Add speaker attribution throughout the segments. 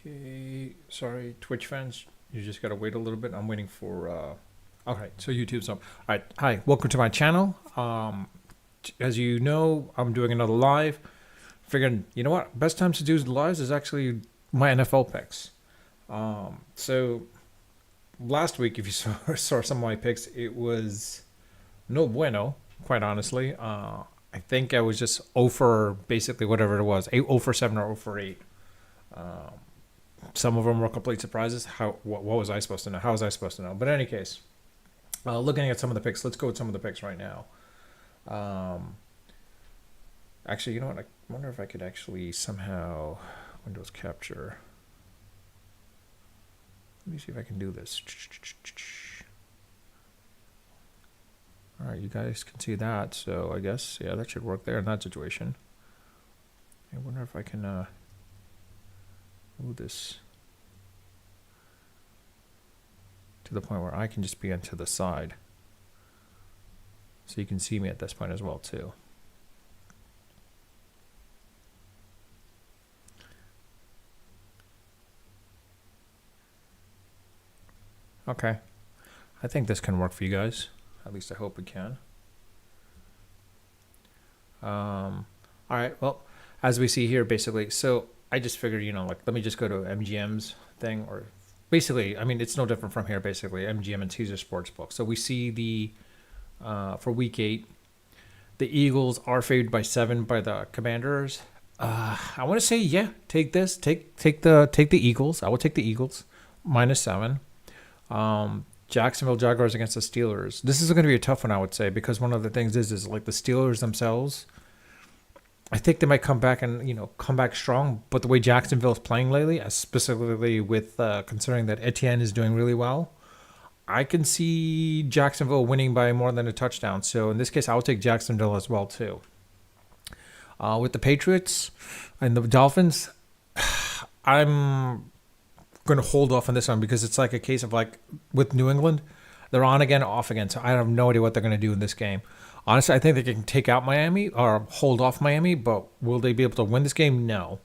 Speaker 1: Okay, sorry, Twitch fans. You just gotta wait a little bit. I'm waiting for. Okay, so YouTube's up. All right, hi, welcome to my channel. As you know, I'm doing another live. Figured, you know what? Best times to do the lives is actually my NFL picks. So last week, if you saw some of my picks, it was no bueno. Quite honestly, I think I was just 0 for basically whatever it was, 0 for 7 or 0 for 8. Some of them were complete surprises. What was I supposed to know? How was I supposed to know? But in any case, looking at some of the picks, let's go with some of the picks right now. Actually, you know what? I wonder if I could actually somehow Windows capture. Let me see if I can do this. All right, you guys can see that. So I guess, yeah, that should work there in that situation. I wonder if I can move this to the point where I can just be onto the side. So you can see me at this point as well too. Okay. I think this can work for you guys. At least I hope it can. All right, well, as we see here, basically, so I just figured, you know, like, let me just go to MGM's thing, or basically, I mean, it's no different from here, basically, MGM and Caesar Sportsbook. So we see the, for week 8, the Eagles are favored by 7 by the Commanders. I want to say, yeah, take this, take the Eagles. I will take the Eagles, -7. Jacksonville Jaguars against the Steelers. This is going to be a tough one, I would say, because one of the things is like the Steelers themselves, I think they might come back and, you know, come back strong. But the way Jacksonville is playing lately, specifically with considering that Etienne is doing really well, I can see Jacksonville winning by more than a touchdown. So in this case, I will take Jacksonville as well too. With the Patriots and the Dolphins, I'm going to hold off on this one because it's like a case of like with New England, they're on again, off again. So I have no idea what they're going to do in this game. Honestly, I think they can take out Miami or hold off Miami, but will they be able to win this game? No.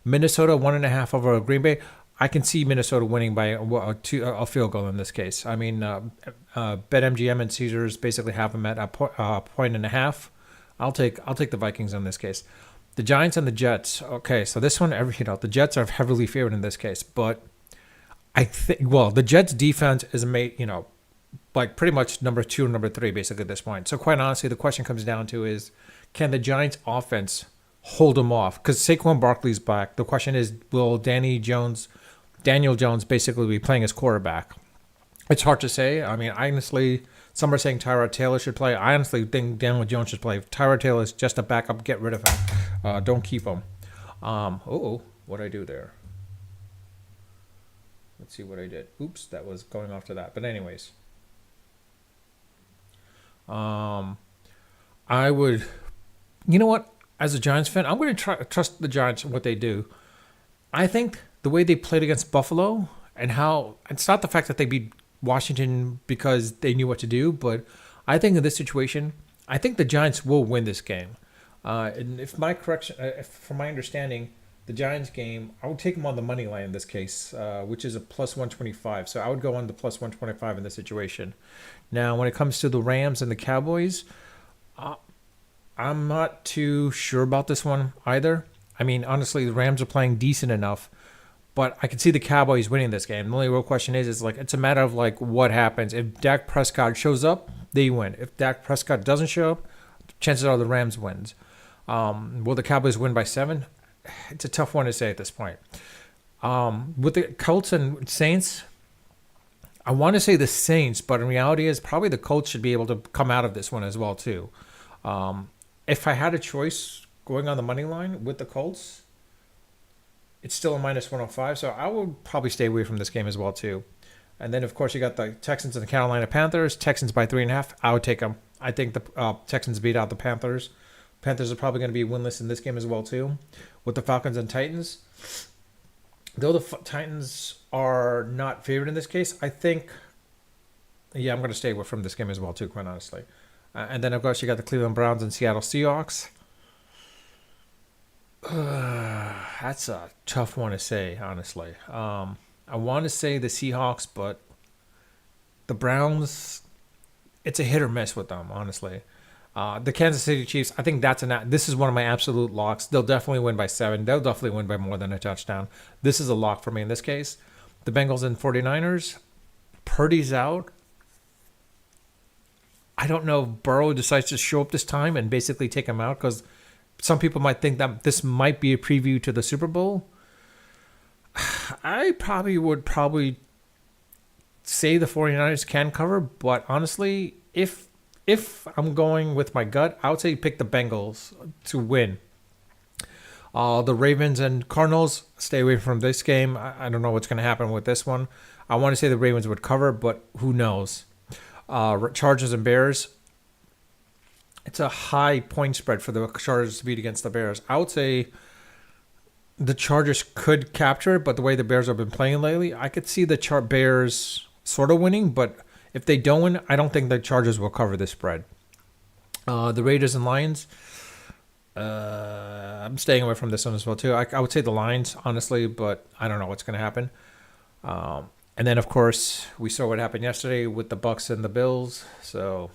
Speaker 1: Minnesota 1.5 over Green Bay. I can see Minnesota winning by a field goal in this case. I mean, BetMGM and Caesars basically have them at a 1.5. I'll take the Vikings in this case. The Giants and the Jets. Okay, so this one, the Jets are heavily favored in this case, but I think, well, the Jets defense is like pretty much number 2 and number 3 basically at this point. So quite honestly, the question comes down to is, can the Giants offense hold them off? Because Saquon Barkley's back. The question is, will Daniel Jones basically be playing as quarterback? It's hard to say. I mean, honestly, some are saying Tyrod Taylor should play. I honestly think Daniel Jones should play. Tyrod Taylor is just a backup. Get rid of him. Don't keep him. What'd I do there? Let's see what I did. Oops, that was going off to that. But anyways, I would, you know what? As a Giants fan, I'm going to trust the Giants what they do. I think the way they played against Buffalo and how it's not the fact that they beat Washington because they knew what to do, but I think in this situation, I think the Giants will win this game. And if from my understanding, the Giants game, I would take them on the money line in this case, which is a +125. So I would go on the +125 in this situation. Now, when it comes to the Rams and the Cowboys, I'm not too sure about this one either. I mean, honestly, the Rams are playing decent enough, but I can see the Cowboys winning this game. The only real question is like, it's a matter of like what happens. If Dak Prescott shows up, they win. If Dak Prescott doesn't show up, chances are the Rams wins. Will the Cowboys win by 7? It's a tough one to say at this point. With the Colts and Saints, I want to say the Saints, but in reality is probably the Colts should be able to come out of this one as well too. If I had a choice going on the money line with the Colts, it's still a -105, so I would probably stay away from this game as well too. And then of course you got the Texans and the Carolina Panthers. Texans by 3.5. I would take them. I think the Texans beat out the Panthers. Panthers are probably going to be winless in this game as well too. With the Falcons and Titans, though the Titans are not favored in this case, I think, yeah, I'm going to stay away from this game as well too, quite honestly. And then of course you got the Cleveland Browns and Seattle Seahawks. That's a tough one to say, honestly. I want to say the Seahawks, but the Browns, it's a hit or miss with them, honestly. The Kansas City Chiefs, I think this is one of my absolute locks. They'll definitely win by 7. They'll definitely win by more than a touchdown. This is a lock for me in this case. The Bengals and 49ers, Purdy's out. I don't know if Burrow decides to show up this time and basically take him out, because some people might think that this might be a preview to the Super Bowl. I would say the 49ers can cover, but honestly, if I'm going with my gut, I would say pick the Bengals to win. The Ravens and Cardinals, stay away from this game. I don't know what's going to happen with this one. I want to say the Ravens would cover, but who knows? Chargers and Bears, it's a high point spread for the Chargers to beat against the Bears. I would say the Chargers could capture it, but the way the Bears have been playing lately, I could see the Bears sort of winning, but if they don't win, I don't think the Chargers will cover this spread. The Raiders and Lions, I'm staying away from this one as well too. I would say the Lions, honestly, but I don't know what's going to happen. And then, of course, we saw what happened yesterday with the Bucks and the Bills. So,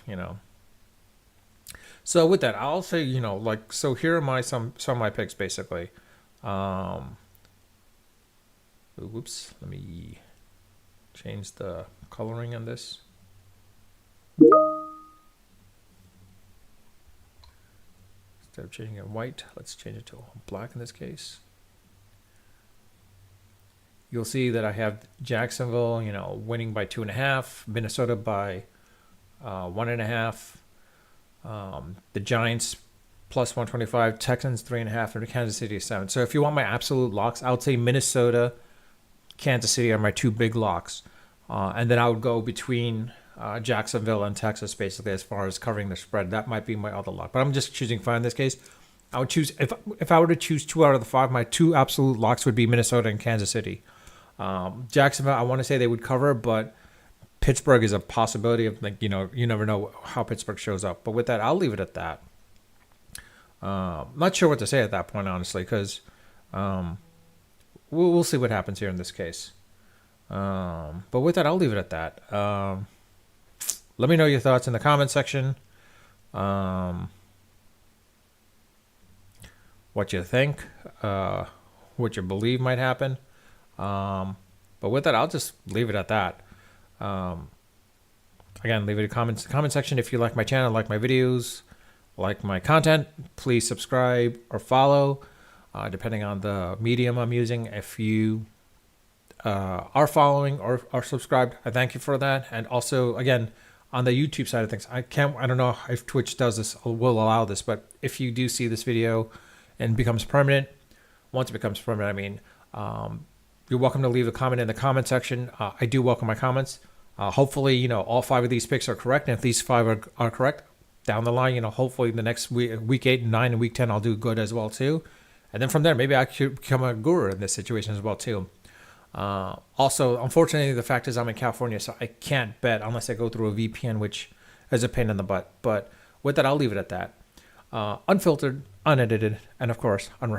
Speaker 1: So with that, I'll say, so here are some of my picks, basically. Whoops, let me change the coloring on this. Instead of changing it white, let's change it to black in this case. You'll see that I have Jacksonville, winning by 2.5, Minnesota by 1.5, the Giants plus 125, Texans 3.5, and Kansas City 7. So if you want my absolute locks, I would say Minnesota, Kansas City are my two big locks. And then I would go between Jacksonville and Texas, basically, as far as covering the spread. That might be my other lock. But I'm just choosing 5 in this case. I would choose, if I were to choose 2 out of the 5, my 2 absolute locks would be Minnesota and Kansas City. Jacksonville, I want to say they would cover, but Pittsburgh is a possibility of, you never know how Pittsburgh shows up. But with that, I'll leave it at that. Not sure what to say at that point, honestly, because we'll see what happens here in this case. But with that, I'll leave it at that. Let me know your thoughts in the comment section. What you think, what you believe might happen. But with that, I'll just leave it at that. Again, leave it in the comment section if you like my channel, like my videos, like my content. Please subscribe or follow, depending on the medium I'm using. If you are following or are subscribed, I thank you for that. And also, again, on the YouTube side of things, I don't know if Twitch does this or will allow this, but if you do see this video and becomes permanent, once it becomes permanent, you're welcome to leave a comment in the comment section. I do welcome my comments. Hopefully, all 5 of these picks are correct. And if these 5 are correct, down the line, hopefully the next week 8 and 9 and week 10, I'll do good as well too. And then from there, maybe I could become a guru in this situation as well too. Also, unfortunately, the fact is I'm in California, so I can't bet unless I go through a VPN, which is a pain in the butt. But with that, I'll leave it at that. Unfiltered, unedited, and of course, unrehearsed.